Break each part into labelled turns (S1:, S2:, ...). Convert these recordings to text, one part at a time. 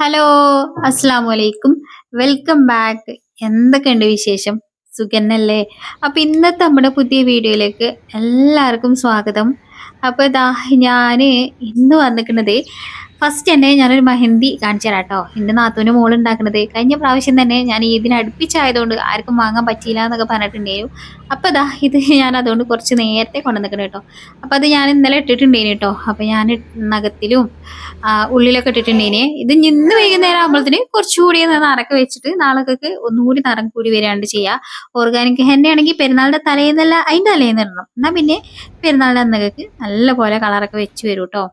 S1: Hello, അസ്സലാമലൈക്കും. Welcome back. എന്തൊക്കെയുണ്ട് വിശേഷം? സുഖന്നല്ലേ? അപ്പൊ ഇന്നത്തെ നമ്മുടെ പുതിയ വീഡിയോയിലേക്ക് എല്ലാവർക്കും സ്വാഗതം. അപ്പൊ ഇതാ ഞാന് ഇന്ന് വന്നിക്കണത് ഫസ്റ്റ് തന്നെ ഞാനൊരു മെഹന്തി കാണിച്ചു തരാം കേട്ടോ. എന്റെ നാത്തൂന് മോള് ഉണ്ടാക്കണത് കഴിഞ്ഞ പ്രാവശ്യം തന്നെ ഞാൻ ഇതിന് അടുപ്പിച്ചായതുകൊണ്ട് ആർക്കും വാങ്ങാൻ പറ്റിയില്ല എന്നൊക്കെ പറഞ്ഞിട്ടുണ്ടായിരുന്നു. അപ്പൊ ഇതാ ഇത് ഞാൻ അതുകൊണ്ട് കുറച്ച് നേരത്തെ കൊണ്ടുവന്നിക്കണം കേട്ടോ. അപ്പൊ അത് ഞാൻ ഇന്നലെ ഇട്ടിട്ടുണ്ടേനു കേട്ടോ. അപ്പൊ ഞാൻ നഖത്തിലും ഉള്ളിലൊക്കെ ഇട്ടിട്ടുണ്ടേനെ. ഇത് ഇന്ന് വൈകുന്നേരം ആകുമ്പോഴത്തേന് കുറച്ചുകൂടി നിറക്കെ വെച്ചിട്ട് നാളേക്കൊക്കെ ഒന്നുകൂടി നിറം കൂടി വരാണ്ട് ചെയ്യാം. ഓർഗാനിക് ഹെന്ന ആണെങ്കിൽ പെരുന്നാളിന്റെ തലേന്നല്ല അതിന്റെ തലേന്ന് ഇടണം. എന്നാ പിന്നെ പെരുന്നാളിന്റെ അന്നേക്ക് നല്ല പോലെ കളറൊക്കെ വെച്ച് വരും കേട്ടോ.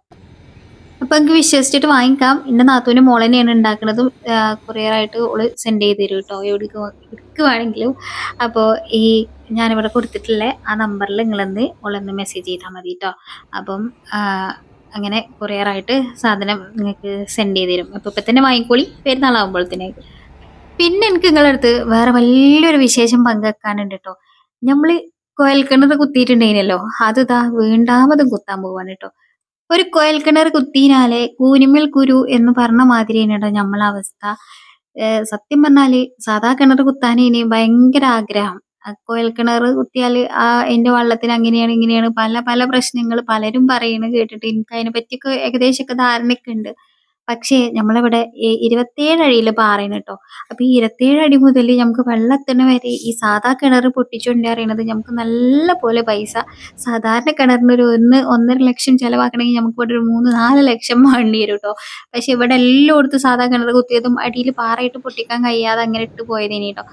S1: അപ്പൊ എനിക്ക് വിശ്വസിച്ചിട്ട് വാങ്ങിക്കാം. എന്റെ നാത്തൂന് മോൾ തന്നെയാണ് ഉണ്ടാക്കുന്നതും. കൊറിയറായിട്ട് ഓള് സെൻഡ് ചെയ്ത് തരും കേട്ടോ, എവിടേക്ക് വേണമെങ്കിലും. അപ്പോൾ ഈ ഞാനിവിടെ കൊടുത്തിട്ടുള്ള ആ നമ്പറിൽ നിങ്ങളൊന്ന് ഓളൊന്ന് മെസ്സേജ് ചെയ്താൽ മതി കേട്ടോ. അപ്പം അങ്ങനെ കൊറിയറായിട്ട് സാധനം നിങ്ങൾക്ക് സെൻഡ് ചെയ്ത് തരും. അപ്പോൾ ഇപ്പം തന്നെ വാങ്ങിക്കോളി, പെരുന്നാളാകുമ്പോഴത്തേക്ക്. പിന്നെ എനിക്ക് നിങ്ങളുടെ അടുത്ത് വേറെ വലിയൊരു വിശേഷം പങ്കുവെക്കാനുണ്ട് കേട്ടോ. നമ്മള് കുഴൽക്കിണർ കുത്തിയിട്ടുണ്ടായിരുന്നല്ലോ, അത് ഇതാ വീണ്ടാമതും കുത്താൻ പോവാണ് കേട്ടോ. ഒരു കുഴൽക്കിണർ കുത്തിനാല് കൂനിമ്മൽ കുരു എന്ന് പറഞ്ഞ മാതിരി തന്നെയാട്ടോ നമ്മളെ അവസ്ഥ. സത്യം പറഞ്ഞാല് സാധാ കിണർ കുത്താനേന് ഭയങ്കര ആഗ്രഹം. കുഴൽക്കിണർ കുത്തിയാല് അതിന്റെ വെള്ളത്തിന് അങ്ങനെയാണ് ഇങ്ങനെയാണ് പല പല പ്രശ്നങ്ങൾ പലരും പറയണ കേട്ടിട്ട് എനിക്ക് അതിനെ പറ്റിയൊക്കെ ഏകദേശമൊക്കെ ധാരണയൊക്കെ ഉണ്ട്. പക്ഷേ നമ്മളിവിടെ 27 അടിയിൽ പാറയാണ് കേട്ടോ. അപ്പൊ ഈ 27 അടി മുതൽ നമുക്ക് വെള്ളം എത്തണ വരെ ഈ സാധാ കിണർ പൊട്ടിച്ചുകൊണ്ട് അറിയണത് നമുക്ക് നല്ല പോലെ പൈസ. സാധാരണ കിണറിന് ഒരു 1-1.5 ലക്ഷം ചെലവാക്കണമെങ്കിൽ നമുക്ക് ഇവിടെ ഒരു 3-4 ലക്ഷം വേണ്ടി വരും കേട്ടോ. പക്ഷെ ഇവിടെ എല്ലായിടത്തും സാധാ കിണർ കുത്തിയതും അടിയിൽ പാറയിട്ട് പൊട്ടിക്കാൻ കഴിയാതെ അങ്ങനെ ഇട്ട് പോയതേനി കേട്ടോ.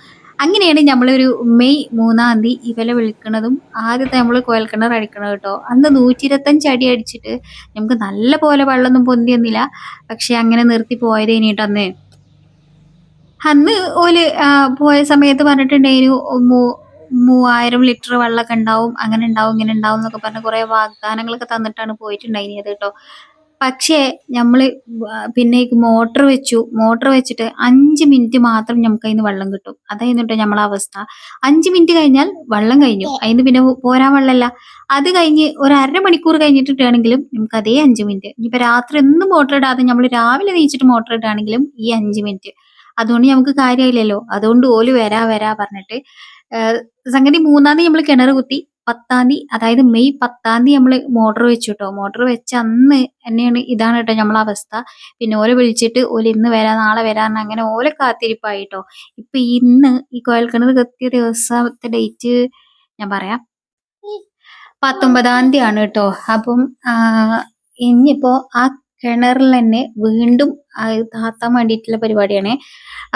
S1: അങ്ങനെയാണ് നമ്മളൊരു മെയ് 3-ാം തീയതി ഇവലെ വിളിക്കണതും ആദ്യത്തെ നമ്മൾ കുഴൽക്കിണർ അടിക്കണത് കേട്ടോ. അന്ന് 125 അടി അടിച്ചിട്ട് നമുക്ക് നല്ല പോലെ വെള്ളമൊന്നും പൊന്തിയൊന്നുമില്ല. പക്ഷെ അങ്ങനെ നിർത്തി പോയതേനി കേട്ടോ അന്ന്. അന്ന് ഓല് പോയ സമയത്ത് പറഞ്ഞിട്ടുണ്ടായിരുന്നു 3000 ലിറ്റർ വെള്ളമൊക്കെ ഉണ്ടാവും, അങ്ങനെ ഉണ്ടാവും ഇങ്ങനെ ഉണ്ടാവും എന്നൊക്കെ പറഞ്ഞ് കുറെ വാഗ്ദാനങ്ങളൊക്കെ തന്നിട്ടാണ് പോയിട്ടുണ്ടായിരുന്നത് കേട്ടോ. പക്ഷേ നമ്മള് പിന്നെ മോട്ടർ വെച്ചു. മോട്ടർ വെച്ചിട്ട് 5 മിനിറ്റ് മാത്രം നമുക്ക് അതിന് വെള്ളം കിട്ടും. അതായിരുന്നു കേട്ടോ നമ്മളെ അവസ്ഥ. 5 മിനിറ്റ് കഴിഞ്ഞാൽ വെള്ളം കഴിഞ്ഞു, അതിന് പിന്നെ പോരാൻ വെള്ളമല്ല. അത് കഴിഞ്ഞ് ഒരു അരമണിക്കൂർ കഴിഞ്ഞിട്ടാണെങ്കിലും നമുക്ക് അതേ 5 മിനിറ്റ്. ഇനിയിപ്പോ രാത്രി ഒന്നും മോട്ടർ ഇടാതെ നമ്മൾ രാവിലെ നീച്ചിട്ട് മോട്ടർ ഇട്ടാണെങ്കിലും ഈ 5 മിനിറ്റ്. അതുകൊണ്ട് നമുക്ക് കാര്യമില്ലല്ലോ. അതുകൊണ്ട് ഓല് വരാ വരാ പറഞ്ഞിട്ട് സംഗതി 3-ാം തീയതി നമ്മൾ കിണർ കുത്തി. 10-ാം തീയതി അതായത് മെയ് 10-ാം തീയതി നമ്മൾ മോട്ടർ വെച്ചു കേട്ടോ. മോട്ടർ വെച്ച അന്ന് തന്നെയാണ് ഇതാണ് കേട്ടോ നമ്മളെ അവസ്ഥ. പിന്നെ ഓലെ വിളിച്ചിട്ട് ഓല് ഇന്ന് വരാ നാളെ വരാന്ന് അങ്ങനെ ഓലെ കാത്തിരിപ്പായിട്ടോ. ഇപ്പൊ ഇന്ന് ഈ കുഴൽക്കിണർ കത്തിയ ദിവസത്തെ ഡേറ്റ് ഞാൻ പറയാം, 19-ാം തീയതി ആണ് കേട്ടോ. അപ്പം ഇനിയിപ്പോ ആ കിണറിൽ തന്നെ വീണ്ടും താത്താൻ വേണ്ടിയിട്ടുള്ള പരിപാടിയാണ്.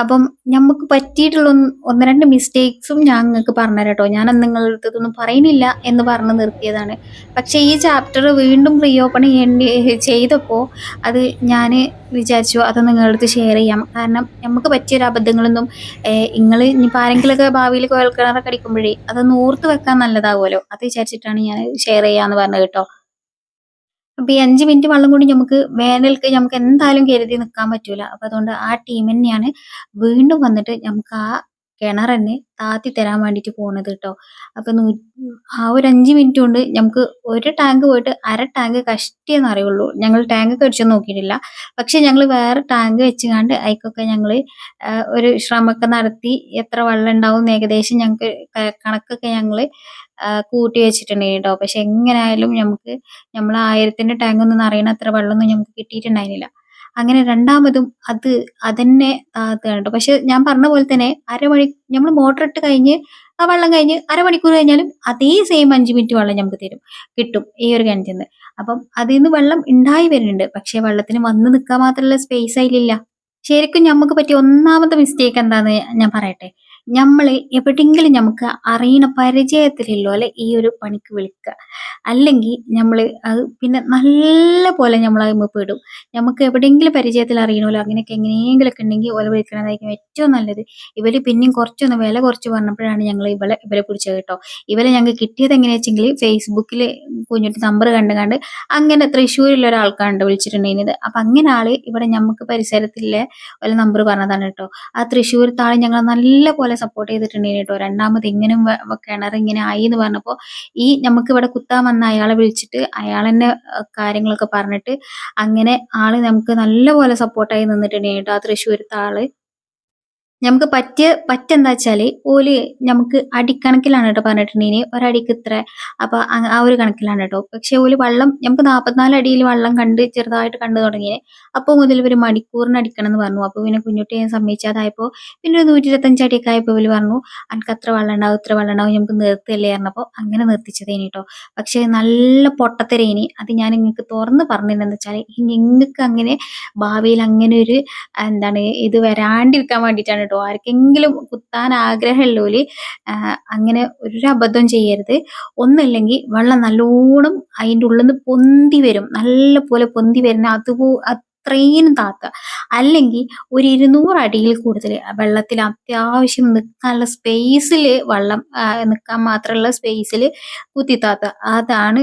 S1: അപ്പം നമുക്ക് പറ്റിയിട്ടുള്ള ഒന്ന് രണ്ട് മിസ്റ്റേക്സും ഞാൻ നിങ്ങൾക്ക് പറഞ്ഞുതരാം കേട്ടോ. ഞാൻ നിങ്ങളുടെ അടുത്തൊന്നും പറയുന്നില്ല എന്ന് പറഞ്ഞ് നിർത്തിയതാണ്. പക്ഷെ ഈ ചാപ്റ്റർ വീണ്ടും റീ ഓപ്പൺ ചെയ്തപ്പോൾ അത് ഞാൻ വിചാരിച്ചു അത് നിങ്ങളുടെ അടുത്ത് ഷെയർ ചെയ്യാം. കാരണം നമുക്ക് പറ്റിയൊരു അബദ്ധങ്ങളൊന്നും നിങ്ങൾ ഇനിയിപ്പോൾ ആരെങ്കിലുമൊക്കെ ഭാവിയിൽ കുഴൽക്കിണറൊക്കെ അടിക്കുമ്പോഴേ അതൊന്ന് ഓർത്ത് വെക്കാൻ നല്ലതാവുമല്ലോ. അത് വിചാരിച്ചിട്ടാണ് ഞാൻ ഷെയർ ചെയ്യാന്ന് പറഞ്ഞത് കേട്ടോ. അപ്പൊ ഈ 5 മിനിറ്റ് വെള്ളം കൊണ്ട് നമുക്ക് വേനൽക്ക് നമുക്ക് എന്തായാലും കരുതി നിൽക്കാൻ പറ്റൂല. അപ്പൊ അതുകൊണ്ട് ആ ടീം തന്നെയാണ് വീണ്ടും വന്നിട്ട് നമുക്ക് ആ കിണർ തന്നെ താത്തി തരാൻ വേണ്ടിയിട്ട് പോണത് കേട്ടോ. അപ്പൊ ആ ഒരു 5 മിനിറ്റ് കൊണ്ട് നമുക്ക് ഒരു ടാങ്ക് പോയിട്ട് അര ടാങ്ക് കഷ്ടിയെന്ന് അറിയുള്ളൂ. ഞങ്ങൾ ടാങ്ക് ഒക്കെ അടിച്ചൊന്നും നോക്കിയിട്ടില്ല. പക്ഷെ ഞങ്ങൾ വേറെ ടാങ്ക് വെച്ചുകൊണ്ട് അതിക്കൊക്കെ ഞങ്ങൾ ഒരു ശ്രമമൊക്കെ നടത്തി എത്ര വെള്ളം ഉണ്ടാവും എന്ന് ഏകദേശം ഞങ്ങൾക്ക് കണക്കൊക്കെ ഞങ്ങൾ കൂട്ടി വെച്ചിട്ടുണ്ടായിരുന്നു കേട്ടോ. പക്ഷെ എങ്ങനെയായാലും നമുക്ക് നമ്മളെ 1000ന്റെ ടാങ്ക് ഒന്നും നിറയണ അത്ര വെള്ളമൊന്നും നമുക്ക് കിട്ടിയിട്ടുണ്ടായിരുന്നില്ല. അങ്ങനെ രണ്ടാമതും അതന്നെ താത്തുകയാണ്. പക്ഷെ ഞാൻ പറഞ്ഞ പോലെ തന്നെ നമ്മൾ മോട്ടർ ഇട്ട് കഴിഞ്ഞ് ആ വെള്ളം കഴിഞ്ഞ് അരമണിക്കൂർ കഴിഞ്ഞാലും അതേ സെയിം 5 മിനിറ്റ് വെള്ളം നമുക്ക് കിട്ടും ഈ ഒരു കിണറ്റിൽ നിന്ന്. അപ്പം അതിൽ നിന്ന് വെള്ളം ഉണ്ടായി വരുന്നുണ്ട്. പക്ഷെ വെള്ളത്തിന് വന്ന് നിൽക്കാൻ മാത്രമുള്ള സ്പേസ് അതിലില്ല. ശരിക്കും നമുക്ക് പറ്റിയ ഒന്നാമത്തെ മിസ്റ്റേക്ക് എന്താന്ന് ഞാൻ പറയട്ടെ. നമ്മള് എവിടെയെങ്കിലും നമുക്ക് അറിയണ പരിചയത്തിലുള്ളോലെ ഈ ഒരു പണിക്ക് വിളിക്കുക. അല്ലെങ്കിൽ നമ്മള് അത് പിന്നെ നല്ല പോലെ നമ്മൾ അതിന്മേൽ പെടും. നമുക്ക് എവിടെയെങ്കിലും പരിചയത്തിൽ അറിയണമല്ലോ അങ്ങനെയൊക്കെ എങ്ങനെയെങ്കിലൊക്കെ ഉണ്ടെങ്കിൽ ഓലെ വിളിക്കണതായിരിക്കും ഏറ്റവും നല്ലത്. ഇവര് പിന്നെയും കുറച്ചൊന്ന് വില കുറച്ച് പറഞ്ഞപ്പോഴാണ് ഞങ്ങൾ ഇവരെ പിടിച്ചത് കേട്ടോ. ഇവരെ ഞങ്ങൾക്ക് കിട്ടിയത് എങ്ങനെയാ വെച്ചെങ്കിൽ ഫേസ്ബുക്കിൽ കുഞ്ഞിട്ട് നമ്പർ കണ്ട് അങ്ങനെ തൃശ്ശൂരിലുള്ള ഒരാൾക്കാണ് വിളിച്ചിട്ടുണ്ടായിരുന്നത്. അപ്പൊ അങ്ങനെ ആള് ഇവിടെ ഞമ്മക്ക് പരിസരത്തിലെ ഒരു നമ്പർ പറഞ്ഞതാണ് കേട്ടോ. ആ തൃശ്ശൂരത്തെ ആള് ഞങ്ങൾ നല്ല പോലെ സപ്പോർട്ട് ചെയ്തിട്ടുണ്ടായിരുന്നു കേട്ടോ. രണ്ടാമത് ഇങ്ങനും കിണർ ഇങ്ങനെ ആയി എന്ന് പറഞ്ഞപ്പോൾ ഈ നമുക്ക് ഇവിടെ കുത്താൻ വന്ന അയാളെ വിളിച്ചിട്ട് അയാളെന്നെ കാര്യങ്ങളൊക്കെ പറഞ്ഞിട്ട് അങ്ങനെ ആള് നമുക്ക് നല്ലപോലെ സപ്പോർട്ടായി നിന്നിട്ടുണ്ടായിരുന്നു കേട്ടോ. ആ തൃശ്ശൂരത്തെ ആള് നമുക്ക് പറ്റെന്താ വെച്ചാല് ഓല് നമുക്ക് അടിക്കണക്കിലാണ് കേട്ടോ പറഞ്ഞിട്ടുണ്ടെങ്കിൽ ഒരടിക്ക് ഇത്ര അപ്പൊ ആ ഒരു കണക്കിലാണ് കേട്ടോ. പക്ഷെ ഓല് വെള്ളം നമുക്ക് 44 അടിയിൽ വെള്ളം കണ്ട് ചെറുതായിട്ട് കണ്ടു തുടങ്ങിയത് അപ്പൊ മുതൽ ഒരു മണിക്കൂറിന് അടിക്കണം എന്ന് പറഞ്ഞു. അപ്പൊ പിന്നെ കുഞ്ഞുട്ടി ഞാൻ സമ്മതിച്ചാതായപ്പോ പിന്നെ ഒരു 125 അടിയൊക്കെ ആയപ്പോ ഇവര് പറഞ്ഞു അനക്ക് അത്ര വെള്ളം ഉണ്ടാവും ഇത്ര വെള്ളം ഉണ്ടാവും നമുക്ക് നിർത്തിയല്ലേ പറഞ്ഞപ്പോ അങ്ങനെ നിർത്തിച്ചതേനി കേട്ടോ. പക്ഷെ നല്ല പൊട്ടത്തരേനി അത് ഞാൻ നിങ്ങൾക്ക് തുറന്ന് പറഞ്ഞിരുന്നെന്ന് വെച്ചാൽ നിങ്ങൾക്ക് അങ്ങനെ ഭാവിയിൽ അങ്ങനെ ഒരു എന്താണ് ഇത് വരാണ്ടിരിക്കാൻ വേണ്ടിയിട്ടാണ് കേട്ടോ. ആർക്കെങ്കിലും കുത്താൻ ആഗ്രഹമുള്ളോല് അങ്ങനെ ഒരു അബദ്ധം ചെയ്യരുത്. ഒന്നല്ലെങ്കിൽ വെള്ളം നല്ലോണം അതിൻ്റെ ഉള്ളിൽ നിന്ന് പൊന്തി വരും, നല്ല പോലെ പൊന്തി വരുന്ന അത്രയും താത്ത, അല്ലെങ്കിൽ ഒരു 200 അടിയിൽ കൂടുതൽ വെള്ളത്തിൽ അത്യാവശ്യം നിൽക്കാനുള്ള സ്പേസിൽ വെള്ളം നിൽക്കാൻ മാത്രമുള്ള സ്പേസിൽ കുത്തിത്താത്ത, അതാണ്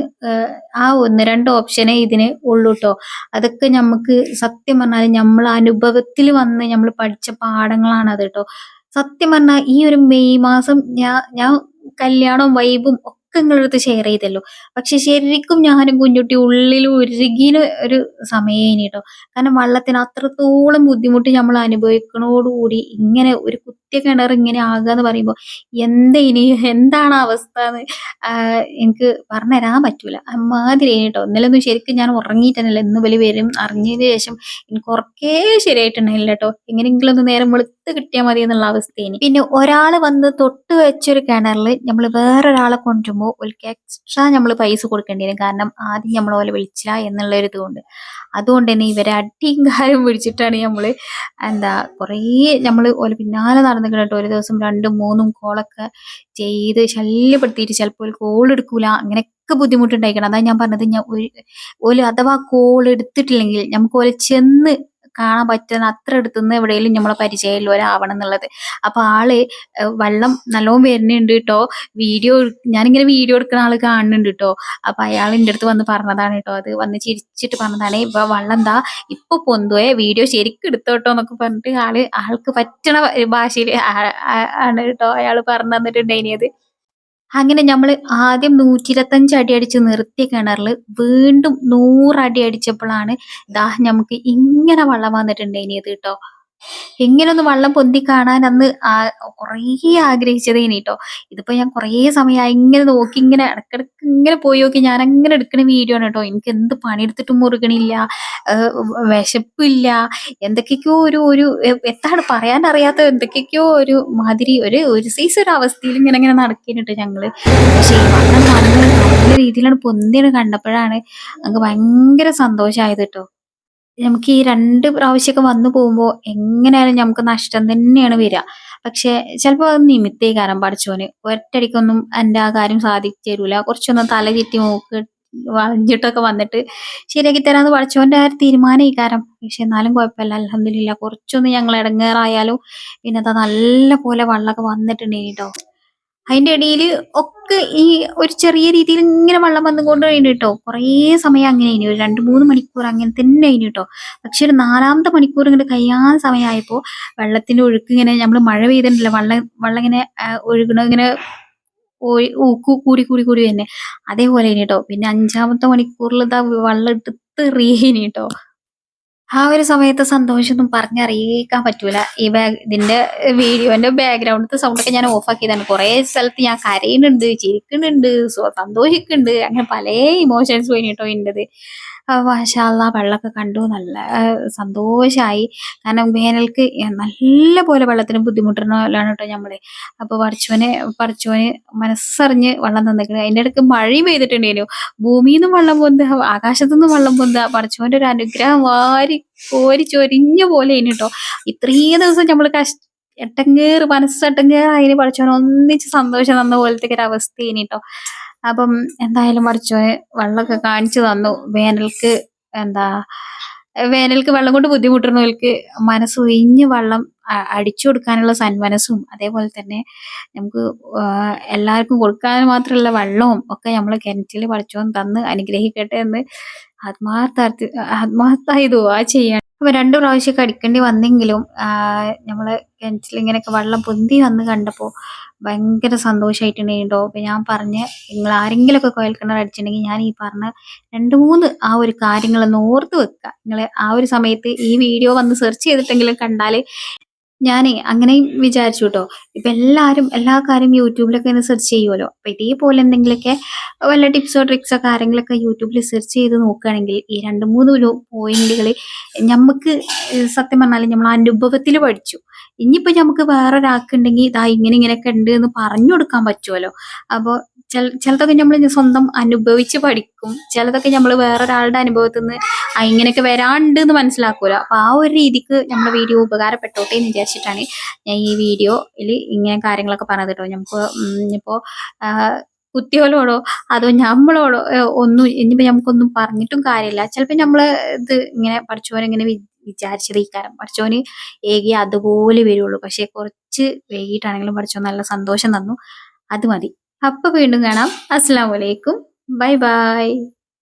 S1: ആ ഒന്ന് രണ്ട് ഓപ്ഷനേ ഇതിന് ഉള്ളൂ ട്ടോ. അതൊക്കെ നമുക്ക് സത്യം പറഞ്ഞാൽ നമ്മൾ അനുഭവത്തിൽ വന്ന് നമ്മൾ പഠിച്ച പാഠങ്ങളാണ് അത് ട്ടോ. സത്യം പറഞ്ഞാൽ ഈ ഒരു മെയ് മാസം ഞാൻ കല്യാണവും വൈബും ഒക്കെ നിങ്ങളടുത്ത് ഷെയർ ചെയ്തല്ലോ. പക്ഷെ ശരിക്കും ഞാനും കുഞ്ഞുട്ടി ഉള്ളിൽ ഉരുകിന ഒരു സമയേനി ട്ടോ. കാരണം വെള്ളത്തിന് അത്രത്തോളം ബുദ്ധിമുട്ട് നമ്മൾ അനുഭവിക്കണോടുകൂടി ഇങ്ങനെ ഒരു കുത്തിയ കിണർ ഇങ്ങനെ ആകാന്ന് പറയുമ്പോൾ എന്താണ് അവസ്ഥന്ന് എനിക്ക് പറഞ്ഞുതരാൻ പറ്റൂല. അമ്മാതിരി ട്ടോ. ഇന്നലെ ഒന്നും ശരിക്കും ഞാൻ ഉറങ്ങിയിട്ടല്ല, ഇന്ന് ഇവല് വരും അറിഞ്ഞതിന് ശേഷം എനിക്ക് ഉറക്കേ ശരിയായിട്ടുണ്ടായില്ല കേട്ടോ. എങ്ങനെയെങ്കിലും ഒന്ന് നേരം വെളുത്ത് കിട്ടിയാൽ മതി എന്നുള്ള അവസ്ഥേനി. പിന്നെ ഒരാള് വന്ന് തൊട്ട് വെച്ചൊരു കിണറിൽ നമ്മൾ വേറൊരാളെ കൊണ്ടുമ്പോൾ ഓൽക്ക് എക്സ്ട്രാ നമ്മൾ പൈസ കൊടുക്കേണ്ടി വരും. കാരണം ആദ്യം നമ്മൾ ഓലെ വിളിച്ചില്ല എന്നുള്ള ഒരു ഇതുകൊണ്ട്. അതുകൊണ്ട് തന്നെ ഇവരെ അടിയും കാര്യം പിടിച്ചിട്ടാണ് നമ്മള് കുറേ നമ്മള് ഓലെ പിന്നാലെ നടന്നിക്കണം കേട്ടോ. ഒരു ദിവസം 2ഉം 3ഉം കോളൊക്കെ ചെയ്ത് ശല്യപ്പെടുത്തിയിട്ട് ചിലപ്പോൾ കോൾ എടുക്കൂല, അങ്ങനെയൊക്കെ ബുദ്ധിമുട്ടുണ്ടായിക്കണം. അതാ ഞാൻ പറഞ്ഞത്, ഓല് അഥവാ കോൾ എടുത്തിട്ടില്ലെങ്കിൽ നമുക്ക് ഓലെ ചെന്ന് കാണാൻ പറ്റുന്ന അത്ര അടുത്തുനിന്ന് എവിടെയെങ്കിലും നമ്മളെ പരിചയമുള്ളവരാവണം എന്നുള്ളത്. അപ്പൊ ആള് വെള്ളം നല്ലോണം വരുന്നുണ്ട് കേട്ടോ. ഞാനിങ്ങനെ വീഡിയോ എടുക്കുന്ന ആള് കാണുന്നുണ്ട് കേട്ടോ. അപ്പൊ അയാൾ എൻ്റെ അടുത്ത് വന്ന് പറഞ്ഞതാണ് കേട്ടോ. അത് വന്ന് ചിരിച്ചിട്ട് പറഞ്ഞതാണ്, ഇപ്പൊ വെള്ളം എന്താ ഇപ്പൊ പൊന്തുവേ വീഡിയോ ശരിക്കും എടുത്തോട്ടോ എന്നൊക്കെ പറഞ്ഞിട്ട് ആൾക്ക് പറ്റണ ഭാഷയിൽ ആണ് കേട്ടോ അയാൾ പറഞ്ഞു തന്നിട്ടുണ്ടായിനിയത്. അങ്ങനെ നമ്മള് ആദ്യം 125 അടി അടിച്ച് നിർത്തിയ കിണറിൽ വീണ്ടും 100 അടി അടിച്ചപ്പോഴാണ് നമുക്ക് ഇങ്ങനെ വെള്ളം വന്നിട്ടുണ്ടായിനിയത് കേട്ടോ. ഇങ്ങനൊന്ന് വെള്ളം പൊന്തി കാണാൻ അന്ന് കുറേ ആഗ്രഹിച്ചതേനി ട്ടോ. ഇതിപ്പോ ഞാൻ കുറേ സമയമായി ഇങ്ങനെ നോക്കി, ഇങ്ങനെ ഇടക്കിടക്ക് ഇങ്ങനെ പോയി നോക്കി ഞാൻ അങ്ങനെ എടുക്കുന്ന വീഡിയോ ആണ് ട്ടോ. എനിക്ക് എന്ത് പണിയെടുത്തിട്ടും മുറുകണില്ല, വിശപ്പില്ല, എന്തൊക്കെയൊക്കെയോ ഒരു എന്താണ് പറയാൻ അറിയാത്ത എന്തൊക്കെയൊക്കെയോ ഒരു മാതിരി ഒരു സൈസ് ഒരു അവസ്ഥയിൽ ഇങ്ങനെ നടക്കുന്നുണ്ട് ഞങ്ങള്. പക്ഷെ ഈ വെള്ളം വന്ന് നല്ല രീതിയിലാണ് പൊന്തിയാണ് കണ്ടപ്പോഴാണ് ഞങ്ങൾക്ക് ഭയങ്കര സന്തോഷമായത് ട്ടോ. നമുക്ക് ഈ 2 പ്രാവശ്യമൊക്കെ വന്നു പോകുമ്പോ എങ്ങനെയായാലും നമുക്ക് നഷ്ടം തന്നെയാണ് വരിക. പക്ഷെ ചിലപ്പോ അത് നിമിത്തേകാരം പടച്ചോന് ഒറ്റയടിക്കൊന്നും എന്റെ ആ കാര്യം സാധിച്ചു തരൂല. കുറച്ചൊന്ന് തല ചുറ്റി വളഞ്ഞിട്ടൊക്കെ വന്നിട്ട് ശരിയാക്കി തരാന്ന് പടച്ചോന്റെ ആ ഒരു തീരുമാനം. പക്ഷെ എന്നാലും കുഴപ്പമില്ല, അൽഹംദുലില്ലാ. കുറച്ചൊന്ന് ഞങ്ങൾ ഇടങ്ങേറായാലും പിന്നെ അത് നല്ല പോലെ വെള്ളമൊക്കെ വന്നിട്ടുണ്ടായിനി ട്ടോ. അതിന്റെ ഇടയില് ഒക്കെ ഈ ഒരു ചെറിയ രീതിയിൽ ഇങ്ങനെ വെള്ളം വന്നുകൊണ്ട് കഴിഞ്ഞു കേട്ടോ. കുറേ സമയം അങ്ങനെ കഴിഞ്ഞു, ഒരു 2-3 മണിക്കൂർ അങ്ങനെ തന്നെ കഴിഞ്ഞു കേട്ടോ. പക്ഷെ ഒരു 4ാമത്തെ മണിക്കൂർ ഇങ്ങോട്ട് കഴിയാൻ സമയമായപ്പോ വെള്ളത്തിന്റെ ഒഴുക്ക് ഇങ്ങനെ നമ്മൾ മഴ പെയ്തിട്ടില്ല, വെള്ളം ഇങ്ങനെ ഒഴുകണ ഇങ്ങനെ കൂടി കൂടി കൂടി തന്നെ അതേപോലെ കേട്ടോ. പിന്നെ 5ാമത്തെ മണിക്കൂറിൽ ഇതാ വെള്ളം എടുത്ത് എറിയേനി കേട്ടോ. ആ ഒരു സമയത്തെ സന്തോഷമൊന്നും പറഞ്ഞറിയിക്കാൻ പറ്റൂല. ഇതിന്റെ വീഡിയോന്റെ ബാക്ക്ഗ്രൗണ്ടിലത്തെ സൗണ്ടൊക്കെ ഞാൻ ഓഫ് ആക്കിയതാണ്. കുറെ സ്ഥലത്ത് ഞാൻ കരയുന്നുണ്ട്, ചിരിക്കുന്നുണ്ട്, സന്തോഷിക്കുന്നുണ്ട്, അങ്ങനെ പല ഇമോഷൻസ് പോയി കേട്ടോ എന്റേത്. മാഷാ അള്ളാ വെള്ളമൊക്കെ കണ്ടു, നല്ല സന്തോഷായി. കാരണം വേനൽക്ക് നല്ല പോലെ വെള്ളത്തിന് ബുദ്ധിമുട്ടുന്നവരാണ് കേട്ടോ നമ്മള്. അപ്പൊ പടച്ചോന് മനസ്സറിഞ്ഞ് വെള്ളം തന്നേക്കണ്. അതിന്റെ ഇടയ്ക്ക് മഴയും പെയ്തിട്ടുണ്ടായിരുന്നു. ഭൂമിയിൽ വെള്ളം പൊന്തുക, ആകാശത്തുനിന്ന് വെള്ളം പൊന്തുക, പടച്ചോന്റെ ഒരു അനുഗ്രഹം വാരി കോരി ചൊരിഞ്ഞ പോലെ കേട്ടോ. ഇത്രയും ദിവസം നമ്മള് മനസ്സെട്ടങ്ങേറ് അതിന് പടച്ചോൻ ഒന്നിച്ച് സന്തോഷം തന്ന പോലത്തെ ഒരു അവസ്ഥ ട്ടോ. അപ്പം എന്തായാലും പടച്ചോന് വെള്ളമൊക്കെ കാണിച്ചു തന്നു. വേനൽക്ക് വെള്ളം കൊണ്ട് ബുദ്ധിമുട്ടുന്നവർക്ക് മനസ്സൊഴിഞ്ഞ് വെള്ളം അടിച്ചു കൊടുക്കാനുള്ള സന്മനസ്സും, അതേപോലെ തന്നെ നമുക്ക് എല്ലാവർക്കും കൊടുക്കാൻ മാത്രമുള്ള വെള്ളവും ഒക്കെ നമ്മളെ കിണറ്റിൽ പടച്ചോൻ തന്ന് അനുഗ്രഹിക്കട്ടെ എന്ന് ആത്മാർത്ഥമായി ദുആ ചെയ്യാണ്. അപ്പൊ 2 പ്രാവശ്യമൊക്കെ അടിക്കേണ്ടി വന്നെങ്കിലും നമ്മളെ കിണറ്റിൽ ഇങ്ങനെയൊക്കെ വെള്ളം പൊന്തി വന്ന് കണ്ടപ്പോൾ ഭയങ്കര സന്തോഷമായിട്ടുണ്ടായിരുന്നു ട്ടോ. അപ്പൊ ഞാൻ പറഞ്ഞ് നിങ്ങൾ ആരെങ്കിലുമൊക്കെ കുഴൽക്കിണർ അടിച്ചിട്ടുണ്ടെങ്കിൽ ഞാൻ ഈ പറഞ്ഞ 2, 3 ആ ഒരു കാര്യങ്ങളൊന്ന് ഓർത്ത് വെക്കുക. നിങ്ങൾ ആ ഒരു സമയത്ത് ഈ വീഡിയോ വന്ന് സെർച്ച് ചെയ്തിട്ടെങ്കിലും കണ്ടാൽ ഞാനേ അങ്ങനെയും വിചാരിച്ചു ട്ടോ. ഇപ്പൊ എല്ലാരും എല്ലാ കാര്യം യൂട്യൂബിലൊക്കെ ഒന്ന് സെർച്ച് ചെയ്യുമല്ലോ. അപ്പൊ ഇതേപോലെ എന്തെങ്കിലുമൊക്കെ വല്ല ടിപ്സോ ട്രിക്സോ ഒക്കെ ആരെങ്കിലുമൊക്കെ യൂട്യൂബിൽ സെർച്ച് ചെയ്ത് നോക്കുകയാണെങ്കിൽ ഈ 2, 3 പോയിന്റുകൾ ഞമ്മക്ക് സത്യം പറഞ്ഞാൽ നമ്മൾ അനുഭവത്തിൽ പഠിച്ചു. ഇനിയിപ്പോ നമുക്ക് വേറൊരാൾക്കുണ്ടെങ്കിൽ ഇതാ ഇങ്ങനെ ഇങ്ങനെയൊക്കെ ഉണ്ട് എന്ന് പറഞ്ഞു കൊടുക്കാൻ പറ്റുമല്ലോ. അപ്പൊ ചിലതൊക്കെ നമ്മൾ സ്വന്തം അനുഭവിച്ച് പഠിക്കും. ചിലതൊക്കെ നമ്മൾ വേറൊരാളുടെ അനുഭവത്തിൽ നിന്ന് ഇങ്ങനെയൊക്കെ വരാണ്ട് എന്ന് മനസ്സിലാക്കുമല്ലോ. അപ്പൊ ആ ഒരു രീതിക്ക് നമ്മുടെ വീഡിയോ ഉപകാരപ്പെട്ടോട്ടെ എന്ന് വിചാരിച്ചിട്ടാണ് ഞാൻ ഈ വീഡിയോയിൽ ഇങ്ങനെ കാര്യങ്ങളൊക്കെ പറഞ്ഞത് കേട്ടോ. നമുക്ക് ഇനിയിപ്പോ കുട്ടികളോടോ അതോ നമ്മളോടോ ഒന്നും ഇനിയിപ്പോ നമുക്കൊന്നും പറഞ്ഞിട്ടും കാര്യമില്ല. ചിലപ്പോ നമ്മള് ഇത് ഇങ്ങനെ പഠിച്ചോനിങ്ങനെ വിചാരിച്ചത് ഈ കാര്യം പഠിച്ചോന് ഏകി അതുപോലെ വരുള്ളൂ. പക്ഷെ കുറച്ച് വൈകിട്ടാണെങ്കിലും പഠിച്ചോൻ നല്ല സന്തോഷം തന്നു. അത് മതി. അപ്പൊ വീണ്ടും കാണാം. അസ്സലാമു അലൈക്കും. Bye bye.